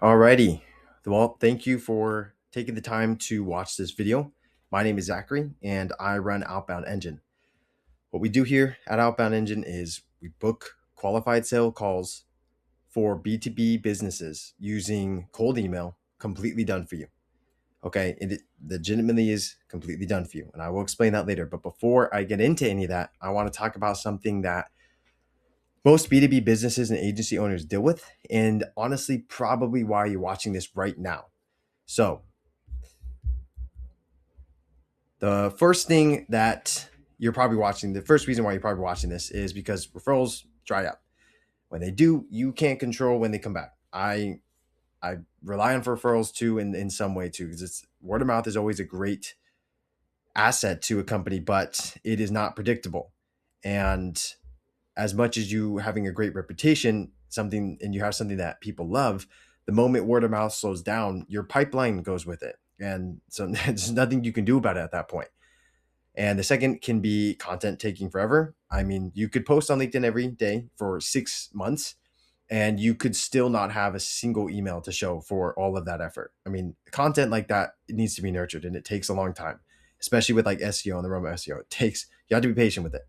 Alrighty. Well, thank you for taking the time to watch this video. My name is Zachary and I run Outbound Engine. What we do here at Outbound Engine is we book qualified sale calls for B2B businesses using cold email, completely done for you. Okay, it legitimately is completely done for you. And I will explain that later. But before I get into any of that, I want to talk about something that most B2B businesses and agency owners deal with, and honestly, probably why you're watching this right now. So, the first thing that you're probably watching, the first reason why you're probably watching this is because referrals dry up. When they do, you can't control when they come back. I rely on referrals too in some way too, because it's word of mouth is always a great asset to a company, but it is not predictable. And as much as you having a great reputation, something and you have something that people love, the moment word of mouth slows down, your pipeline goes with it. And so there's nothing you can do about it at that point. And the second can be content taking forever. I mean, you could post on LinkedIn every day for 6 months and you could still not have a single email to show for all of that effort. I mean, content like that, it needs to be nurtured and it takes a long time, especially with like SEO and the realm of SEO. You have to be patient with it.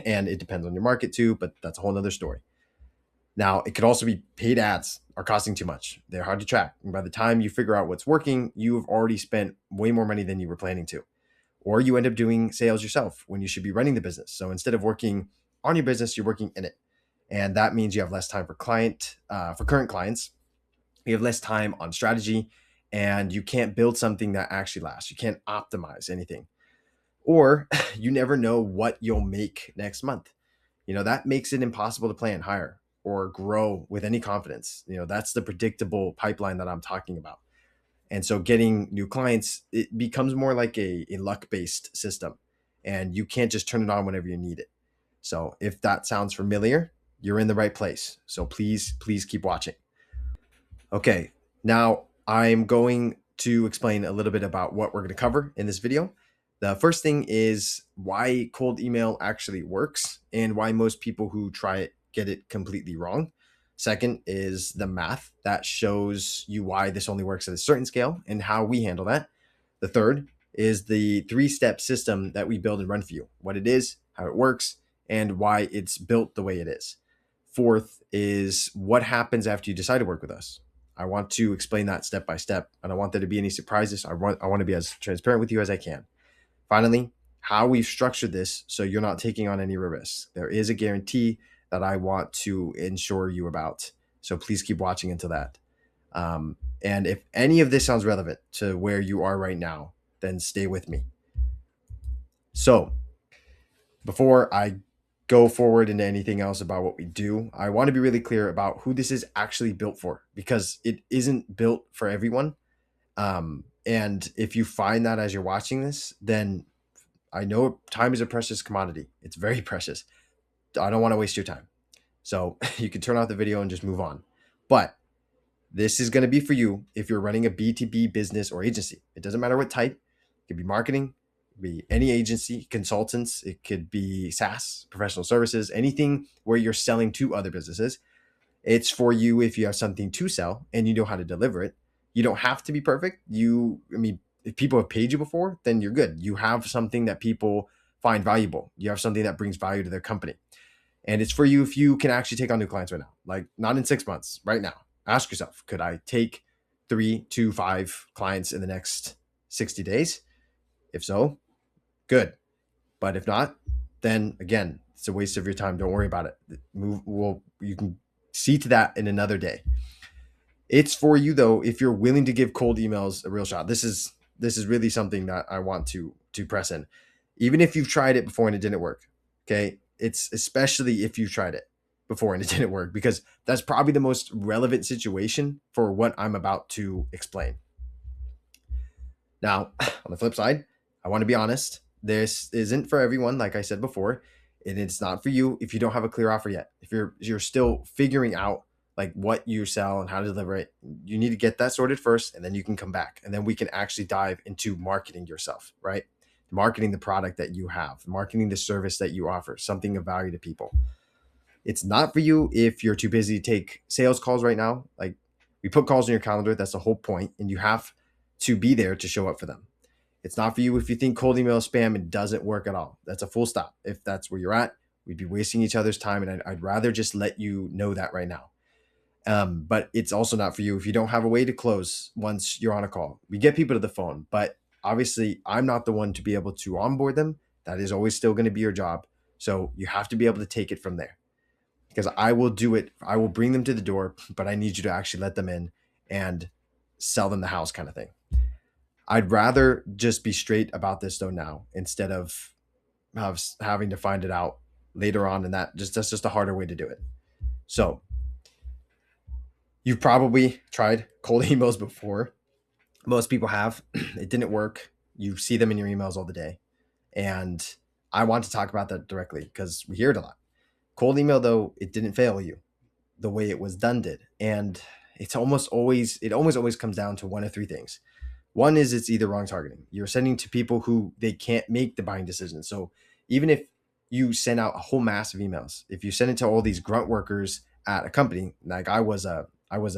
And it depends on your market too, but that's a whole nother story. Now, it could also be paid ads are costing too much. They're hard to track. And by the time you figure out what's working, you've already spent way more money than you were planning to. Or you end up doing sales yourself when you should be running the business. So instead of working on your business, you're working in it. And that means you have less time for current clients. You have less time on strategy and you can't build something that actually lasts. You can't optimize anything. Or you never know what you'll make next month. That makes it impossible to plan higher or grow with any confidence. That's the predictable pipeline that I'm talking about. And so getting new clients, it becomes more like a luck-based system. And you can't just turn it on whenever you need it. So if that sounds familiar, you're in the right place. So please keep watching. Okay, now I'm going to explain a little bit about what we're going to cover in this video. The first thing is why cold email actually works and why most people who try it get it completely wrong. Second is the math that shows you why this only works at a certain scale and how we handle that. The third is the 3-step system that we build and run for you, what it is, how it works, and why it's built the way it is. Fourth is what happens after you decide to work with us. I want to explain that step by step. I don't want there to be any surprises. I want to be as transparent with you as I can. Finally, how we've structured this so you're not taking on any risks. There is a guarantee that I want to ensure you about. So please keep watching until that. And if any of this sounds relevant to where you are right now, then stay with me. So before I go forward into anything else about what we do, I want to be really clear about who this is actually built for, because it isn't built for everyone. And if you find that as you're watching this, then I know time is a precious commodity. It's very precious. I don't want to waste your time. So you can turn off the video and just move on. But this is going to be for you if you're running a B2B business or agency. It doesn't matter what type. It could be marketing, it could be any agency, consultants. It could be SaaS, professional services, anything where you're selling to other businesses. It's for you if you have something to sell and you know how to deliver it. You don't have to be perfect. If people have paid you before, then you're good. You have something that people find valuable. You have something that brings value to their company. And it's for you if you can actually take on new clients right now, like not in 6 months, right now. Ask yourself, could I take 3 to 5 clients in the next 60 days? If so, good. But if not, then again, it's a waste of your time. Don't worry about it. You can see to that in another day. It's for you though, if you're willing to give cold emails a real shot. This is really something that I want to press in. Even if you've tried it before and it didn't work, okay? It's especially if you've tried it before and it didn't work, because that's probably the most relevant situation for what I'm about to explain. Now, on the flip side, I want to be honest. This isn't for everyone, like I said before, and it's not for you if you don't have a clear offer yet. If you're still figuring out like what you sell and how to deliver it, you need to get that sorted first, and then you can come back, and then we can actually dive into marketing yourself, right? Marketing the product that you have, marketing the service that you offer, something of value to people. It's not for you if you're too busy to take sales calls right now. Like, We put calls in your calendar. That's the whole point, and you have to be there to show up for them. It's not for you if you think cold email spam and doesn't work at all. That's a full stop. If that's where you're at, we'd be wasting each other's time, and I'd rather just let you know that right now. But it's also not for you if you don't have a way to close once you're on a call. We get people to the phone, but obviously I'm not the one to be able to onboard them. That is always still going to be your job. So you have to be able to take it from there, because I will do it. I will bring them to the door, but I need you to actually let them in and sell them the house kind of thing. I'd rather just be straight about this though now, instead of having to find it out later on. And that's just a harder way to do it. So you've probably tried cold emails before. Most people have. It didn't work. You see them in your emails all the day. And I want to talk about that directly because we hear it a lot. Cold email, though, it didn't fail you the way it was done did. And it almost always comes down to one of three things. One is it's either wrong targeting. You're sending to people who they can't make the buying decision. So even if you send out a whole mass of emails, if you send it to all these grunt workers at a company, like I was a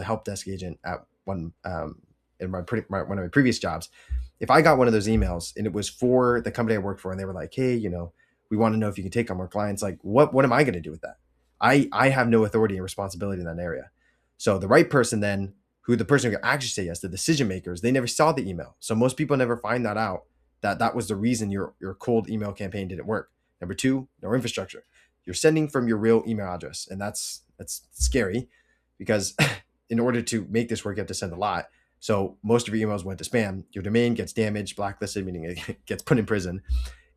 help desk agent at one in one of my previous jobs. If I got one of those emails and it was for the company I worked for, and they were like, "Hey, we want to know if you can take on more clients," like what am I going to do with that? I have no authority and responsibility in that area. So the right person then, who the person who could actually say yes, the decision makers, they never saw the email. So most people never find that out, that was the reason your cold email campaign didn't work. Number two, no infrastructure. You're sending from your real email address, and that's scary, because in order to make this work, you have to send a lot. So most of your emails went to spam. Your domain gets damaged, blacklisted, meaning it gets put in prison.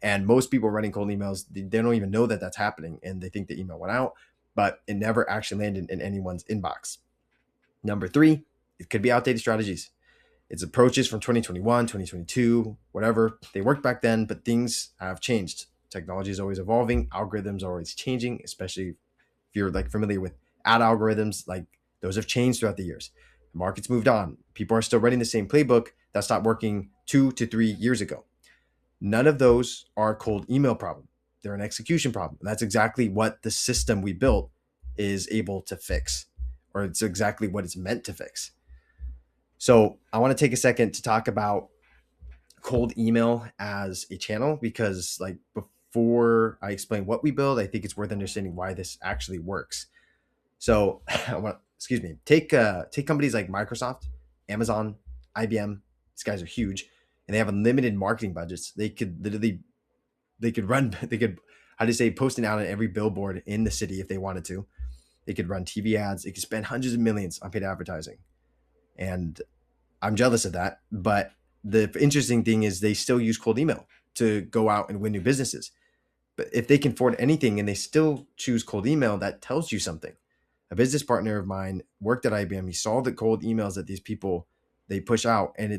And most people running cold emails, they don't even know that that's happening, and they think the email went out, but it never actually landed in anyone's inbox. Number three, it could be outdated strategies. It's approaches from 2021, 2022, whatever. They worked back then, but things have changed. Technology is always evolving. Algorithms are always changing, especially if you're like familiar with ad algorithms. Like, those have changed throughout the years. The market's moved on. People are still running the same playbook that stopped working 2 to 3 years ago. None of those are a cold email problem. They're an execution problem. And that's exactly what the system we built is able to fix, or it's exactly what it's meant to fix. So I want to take a second to talk about cold email as a channel, because like before I explain what we build, I think it's worth understanding why this actually works. So I want, excuse me, take companies like Microsoft, Amazon, IBM. These guys are huge, and they have unlimited marketing budgets. They could how do you say, posting out on every billboard in the city if they wanted to. They could run TV ads. They could spend hundreds of millions on paid advertising. And I'm jealous of that. But the interesting thing is they still use cold email to go out and win new businesses. But if they can afford anything and they still choose cold email, that tells you something. A business partner of mine worked at IBM. He saw the cold emails that these people, they push out, and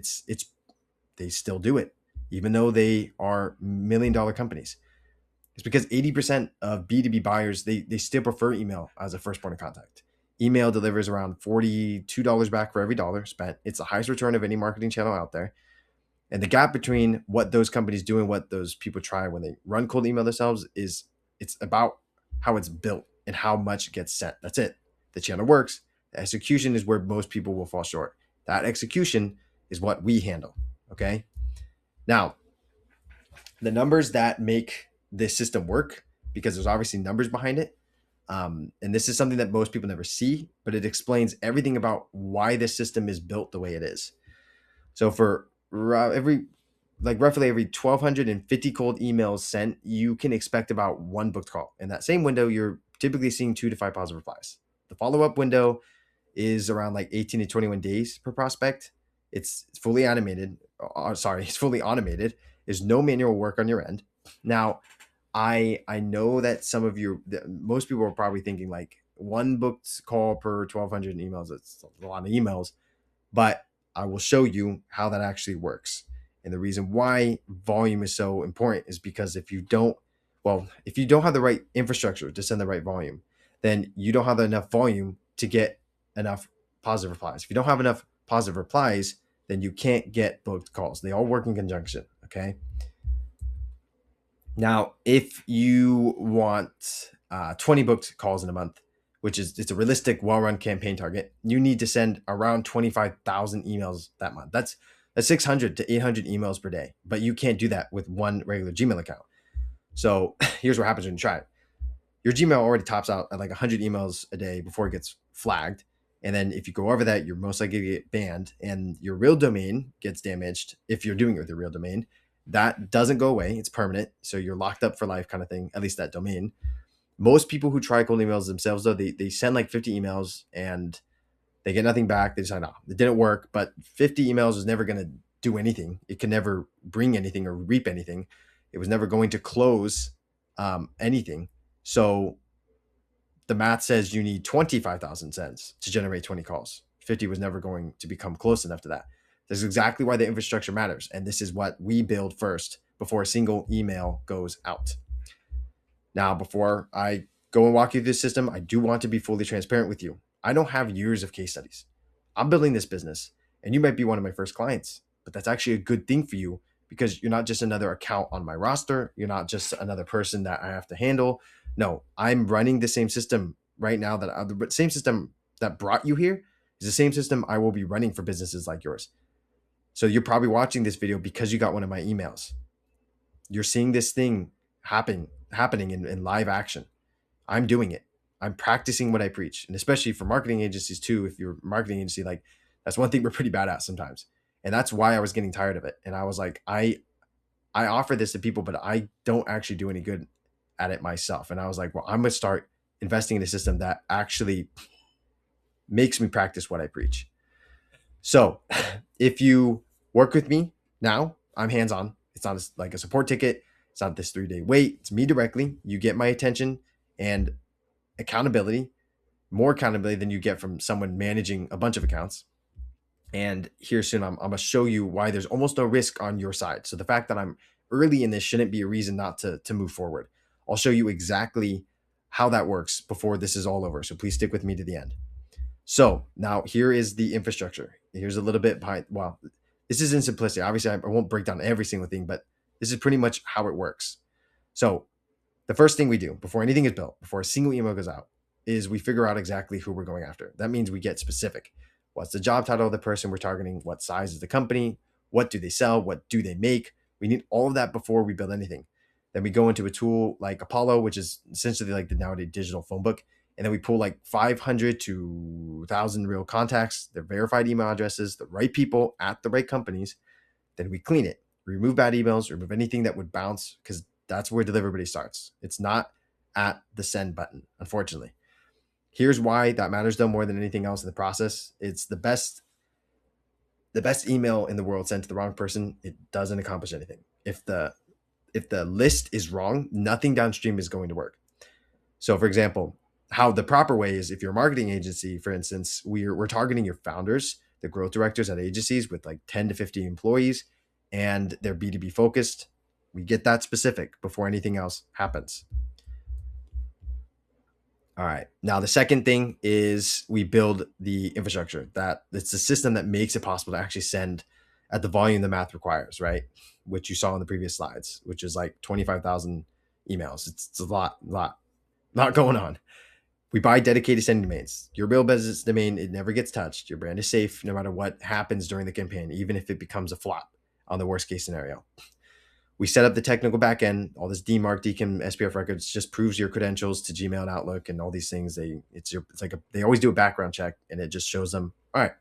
they still do it, even though they are $1 million companies. It's because 80% of B2B buyers, they still prefer email as a first point of contact. Email delivers around $42 back for every dollar spent. It's the highest return of any marketing channel out there. And the gap between what those companies do and what those people try when they run cold email themselves is, it's about how it's built and how much gets sent. That's it. The channel works. The execution is where most people will fall short. That execution is what we handle. Okay. Now, the numbers that make this system work, because there's obviously numbers behind it. And this is something that most people never see, but it explains everything about why this system is built the way it is. So for roughly every 1,250 cold emails sent, you can expect about one booked call. In that same window, you're typically seeing 2 to 5 positive replies. The follow-up window is around like 18 to 21 days per prospect. It's fully animated. It's fully automated. There's no manual work on your end. Now, I know that most people are probably thinking like one booked call per 1,200 emails. It's a lot of emails, but I will show you how that actually works. And the reason why volume is so important is because if you don't have the right infrastructure to send the right volume, then you don't have enough volume to get enough positive replies. If you don't have enough positive replies, then you can't get booked calls. They all work in conjunction. Okay. Now, if you want 20 booked calls in a month, which is it's a realistic, well-run campaign target, you need to send around 25,000 emails that month. That's 600 to 800 emails per day, but you can't do that with one regular Gmail account. So here's what happens when you try it. Your Gmail already tops out at like 100 emails a day before it gets flagged. And then if you go over that, you're most likely to get banned, and your real domain gets damaged if you're doing it with your real domain. That doesn't go away. It's permanent. So you're locked up for life kind of thing, at least that domain. Most people who try cold emails themselves, though, they send like 50 emails and they get nothing back. They decide, no, it didn't work. But 50 emails is never going to do anything. It can never bring anything or reap anything. It was never going to close anything. So the math says you need 25,000 sends to generate 20 calls. 50 was never going to become close enough to that. This is exactly why the infrastructure matters. And this is what we build first before a single email goes out. Now, before I go and walk you through the system, I do want to be fully transparent with you. I don't have years of case studies. I'm building this business, and you might be one of my first clients, but that's actually a good thing for you because you're not just another account on my roster. You're not just another person that I have to handle. No, I'm running the same system right now the same system that brought you here is the same system I will be running for businesses like yours. So you're probably watching this video because you got one of my emails. You're seeing this thing happening in live action. I'm doing it. I'm practicing what I preach. And especially for marketing agencies too, if you're a marketing agency, like that's one thing we're pretty bad at sometimes. And that's why I was getting tired of it. And I was like, I offer this to people, but I don't actually do any good at it myself. And I was like, well, I'm going to start investing in a system that actually makes me practice what I preach. So if you work with me now, I'm hands-on. It's not like a support ticket. It's not this 3-day wait. It's me directly. You get my attention and accountability, more accountability than you get from someone managing a bunch of accounts. And here soon, I'm going to show you why there's almost no risk on your side. So the fact that I'm early in this shouldn't be a reason not to move forward. I'll show you exactly how that works before this is all over. So please stick with me to the end. So now here is the infrastructure. Here's a little bit behind. Well, this is in simplicity. Obviously, I won't break down every single thing, but this is pretty much how it works. So the first thing we do before anything is built, before a single email goes out, is we figure out exactly who we're going after. That means we get specific. What's the job title of the person we're targeting? What size is the company? What do they sell? What do they make? We need all of that before we build anything. Then we go into a tool like Apollo, which is essentially like the nowadays digital phone book. And then we pull like 500 to 1,000 real contacts, their verified email addresses, the right people at the right companies. Then we clean it, remove bad emails, remove anything that would bounce, because that's where deliverability starts. It's not at the send button, unfortunately. Here's why that matters though more than anything else in the process. It's the best email in the world sent to the wrong person. It doesn't accomplish anything. If the list is wrong, nothing downstream is going to work. So for example, how the proper way is, if you're a marketing agency, for instance, we're targeting your founders, the growth directors at agencies with like 10 to 50 employees, and they're B2B focused. We get that specific before anything else happens. All right. Now, the second thing is we build the infrastructure. That it's the system that makes it possible to actually send at the volume the math requires, right? Which you saw in the previous slides, which is like 25,000 emails. It's a lot going on. We buy dedicated sending domains. Your real business domain, it never gets touched. Your brand is safe no matter what happens during the campaign, even if it becomes a flop on the worst case scenario. We set up the technical backend. All this DMARC, DKIM, SPF records just proves your credentials to Gmail and Outlook and all these things. They always do a background check, and it just shows them, all right,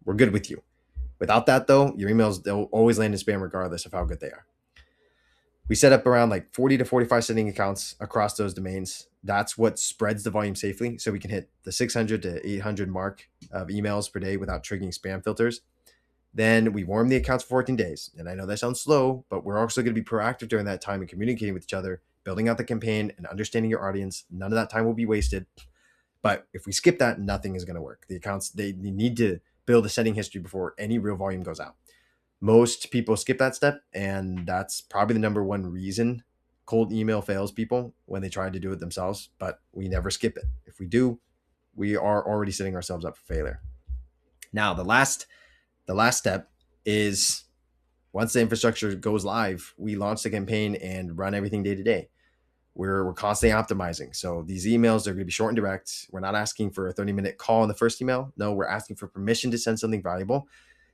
we're good with you. Without that though, your emails, they'll always land in spam regardless of how good they are. We set up around like 40 to 45 sending accounts across those domains. That's what spreads the volume safely. So we can hit the 600 to 800 mark of emails per day without triggering spam filters. Then we warm the accounts for 14 days. And I know that sounds slow, but we're also going to be proactive during that time and communicating with each other, building out the campaign and understanding your audience. None of that time will be wasted. But if we skip that, nothing is going to work. The accounts, they need to build a sending history before any real volume goes out. Most people skip that step, and that's probably the number one reason cold email fails people when they try to do it themselves, but we never skip it. If we do, we are already setting ourselves up for failure. Now, the last step is once the infrastructure goes live, we launch the campaign and run everything day to day. We're constantly optimizing. So these emails are going to be short and direct. We're not asking for a 30-minute call in the first email. No, we're asking for permission to send something valuable.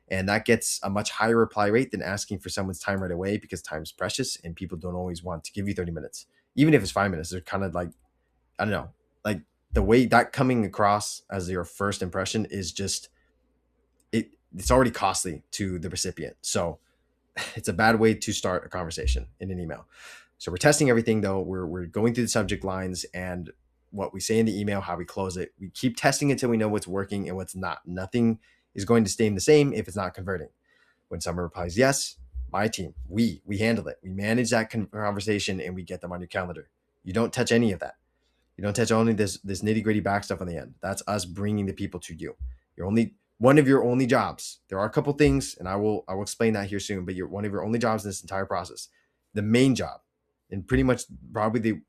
And that gets a much higher reply rate than asking for someone's time right away, because time is precious and people don't always want to give you 30 minutes. Even if it's 5 minutes, they're kind of like, I don't know, like the way that coming across as your first impression is just, it's already costly to the recipient. So it's a bad way to start a conversation in an email. So we're testing everything though. We're going through the subject lines and what we say in the email, how we close it. We keep testing until we know what's working and what's not. Nothing is going to stay the same if it's not converting. When someone replies yes, my team, we handle it. We manage that conversation and we get them on your calendar. You don't touch any of that. You don't touch only this nitty gritty back stuff on the end. That's us bringing the people to you. You're only one of your only jobs. There are a couple things, and I will explain that here soon. But you're one of your only jobs in this entire process. The main job, and pretty much probably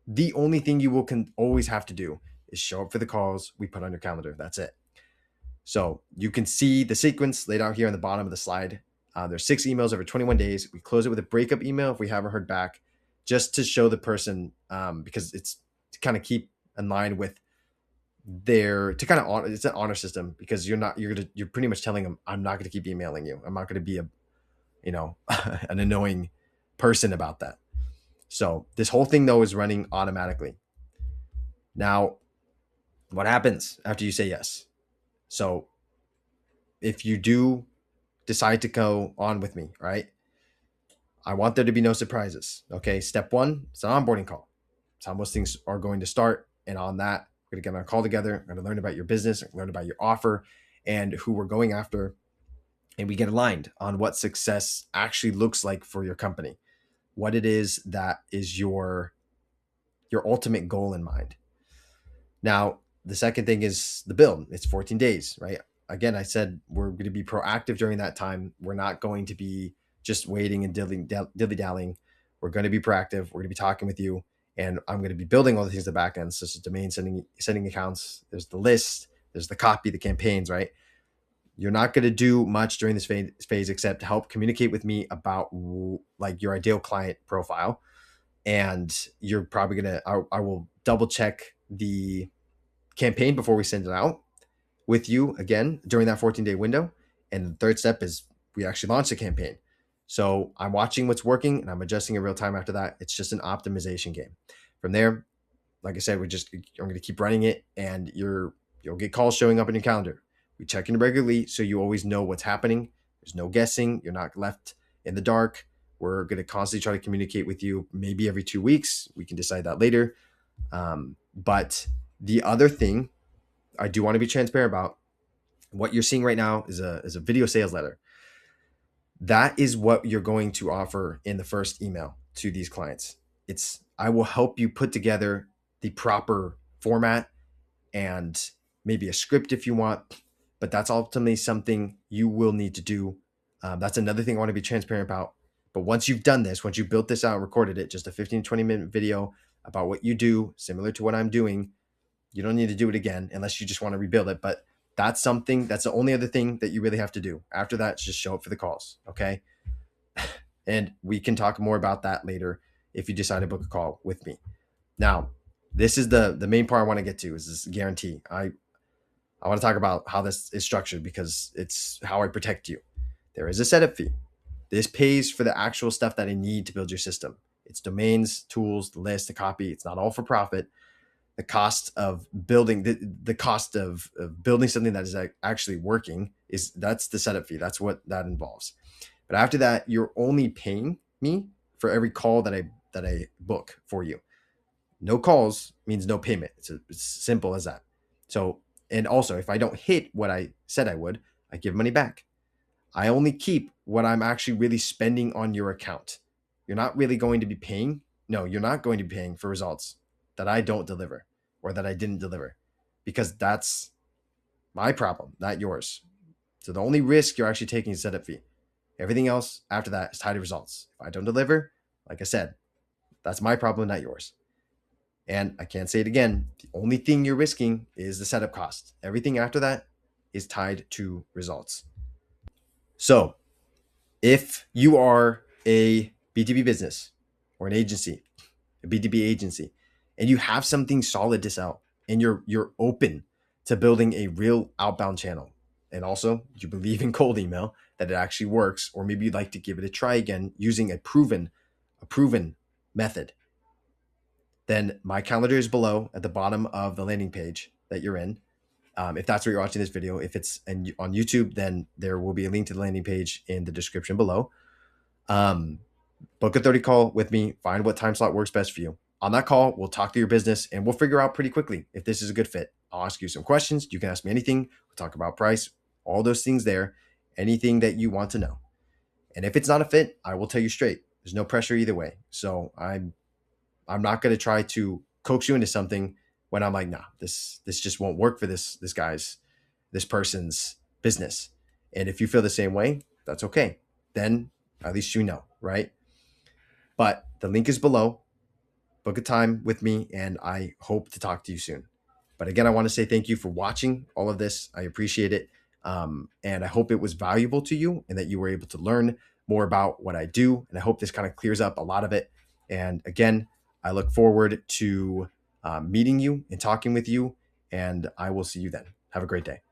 the only thing you will always have to do is show up for the calls we put on your calendar. That's it. So you can see the sequence laid out here on the bottom of the slide. There's 6 emails over 21 days. We close it with a breakup email if we haven't heard back, just to show the person, because it's to kind of keep in line with it's an honor system, because you're pretty much telling them, I'm not going to keep emailing you. I'm not going to be an annoying person about that. So this whole thing though is running automatically. Now, what happens after you say yes? So if you do decide to go on with me, right? I want there to be no surprises. Okay. Step 1, it's an onboarding call. It's how most things are going to start. And on that, we're going to get on a call together. We're going to learn about your business, learn about your offer and who we're going after. And we get aligned on what success actually looks like for your company, what it is that is your ultimate goal in mind. Now, the second thing is the build. It's 14 days, right? Again, I said we're going to be proactive during that time. We're not going to be just waiting and dilly-dallying. We're going to be proactive. We're going to be talking with you, and I'm going to be building all the things in the back end, such as domain sending accounts. There's the list, there's the copy, the campaigns, right? You're not going to do much during this phase except to help communicate with me about like your ideal client profile. And you're probably going to, I will double check the campaign before we send it out with you again during that 14-day window. And the third step is we actually launch the campaign. So I'm watching what's working and I'm adjusting in real time after that. It's just an optimization game. From there, like I said, I'm going to keep running it, and you'll get calls showing up in your calendar. We check in regularly so you always know what's happening. There's no guessing. You're not left in the dark. We're going to constantly try to communicate with you, maybe every 2 weeks. We can decide that later. But the other thing I do want to be transparent about, what you're seeing right now is a video sales letter. That is what you're going to offer in the first email to these clients. I will help you put together the proper format and maybe a script if you want, but that's ultimately something you will need to do. That's another thing I want to be transparent about. But once you've done this, once you built this out and recorded it, just a 15 to 20-minute video about what you do, similar to what I'm doing, you don't need to do it again unless you just want to rebuild it. But that's the only other thing that you really have to do. After that, just show up for the calls. Okay. And we can talk more about that later if you decide to book a call with me. Now, this is the main part I want to get to, is this guarantee. I want to talk about how this is structured, because it's how I protect you. There is a setup fee. This pays for the actual stuff that I need to build your system. It's domains, tools, the list, the copy. It's not all for profit. The cost of building the cost of building something that is actually working that's the setup fee. That's what that involves. But after that, you're only paying me for every call that I book for you. No calls means no payment. It's simple as that. So, and also, if I don't hit what I said I would, I give money back. I only keep what I'm actually really spending on your account. You're not really going to be paying. No, you're not going to be paying for results that I don't deliver or that I didn't deliver, because that's my problem, not yours. So the only risk you're actually taking is setup fee. Everything else after that is tied to results. If I don't deliver, like I said, that's my problem, not yours. And I can't say it again. The only thing you're risking is the setup cost. Everything after that is tied to results. So if you are a B2B business or an agency a B2B agency, and you have something solid to sell, and you're open to building a real outbound channel, and also you believe in cold email, that it actually works, or maybe you'd like to give it a try again using a proven method, then my calendar is below at the bottom of the landing page that you're in. If that's where you're watching this video, if it's on YouTube, then there will be a link to the landing page in the description below. Book a 30 call with me, find what time slot works best for you. On that call, we'll talk through your business and we'll figure out pretty quickly if this is a good fit. I'll ask you some questions. You can ask me anything. We'll talk about price, all those things there, anything that you want to know. And if it's not a fit, I will tell you straight. There's no pressure either way. So I'm not going to try to coax you into something when I'm like, nah, this just won't work for this person's business. And if you feel the same way, that's okay. Then at least you know, right? But the link is below. Book a time with me, and I hope to talk to you soon. But again, I want to say thank you for watching all of this. I appreciate it. And I hope it was valuable to you and that you were able to learn more about what I do. And I hope this kind of clears up a lot of it. And again, I look forward to meeting you and talking with you, and I will see you then. Have a great day.